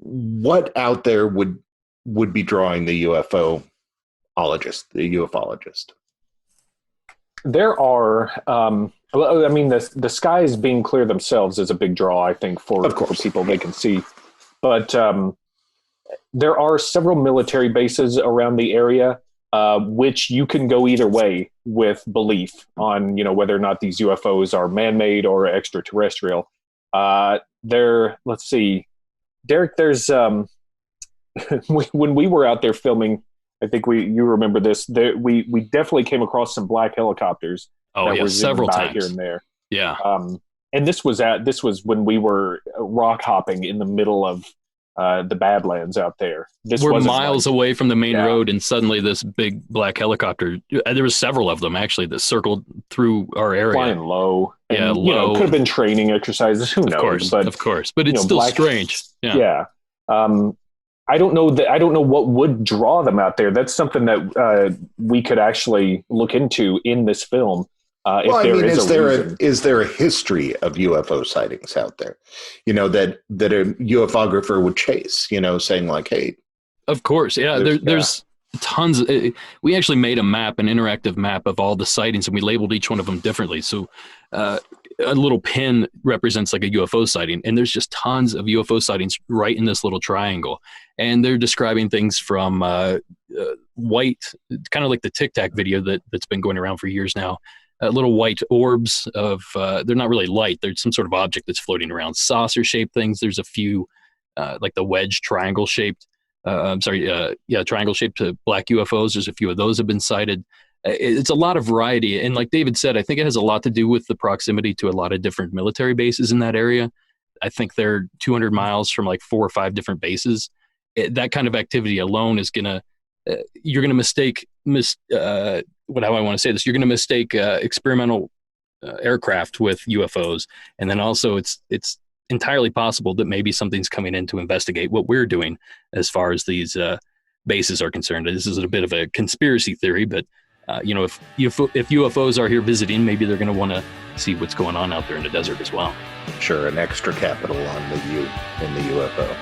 what out there would be drawing the UFOologist, the ufologist? There are, I mean, the skies being clear themselves is a big draw, I think, for people they can see. But there are several military bases around the area, which you can go either way with belief on, whether or not these UFOs are man-made or extraterrestrial. Let's see, Derek, there's when we were out there filming, I think you remember this. We definitely came across some black helicopters. Oh yeah, several times here and there. Yeah. And this was when we were rock hopping in the middle of the Badlands out there. We're miles away from the main road, and suddenly this big black helicopter. There was several of them actually that circled through our area, flying low. And, low. Could have been training exercises. Who knows? Of course, but it's still strange. Yeah. I don't know what would draw them out there. That's something that we could actually look into in this film. Is there a history of UFO sightings out there? That a ufographer would chase. Saying like, "Hey." Of course, yeah. There's tons. We actually made an interactive map of all the sightings, and we labeled each one of them differently. So a little pin represents like a UFO sighting, and there's just tons of UFO sightings right in this little triangle. And they're describing things from white, kind of like the Tic Tac video that's been going around for years now. Little white orbs of, they're not really light. There's some sort of object that's floating around. Saucer-shaped things. There's a few, like the wedge triangle-shaped, triangle-shaped black UFOs. There's a few of those have been sighted. It's a lot of variety. And like David said, I think it has a lot to do with the proximity to a lot of different military bases in that area. I think they're 200 miles from like 4 or 5 different bases. That kind of activity alone is you're going to mistake, how do I want to say this? You're going to mistake experimental aircraft with UFOs. And then also it's entirely possible that maybe something's coming in to investigate what we're doing as far as these bases are concerned. This is a bit of a conspiracy theory, but if UFOs are here visiting, maybe they're going to want to see what's going on out there in the desert as well. Sure, an extra capital on the U in the UFO.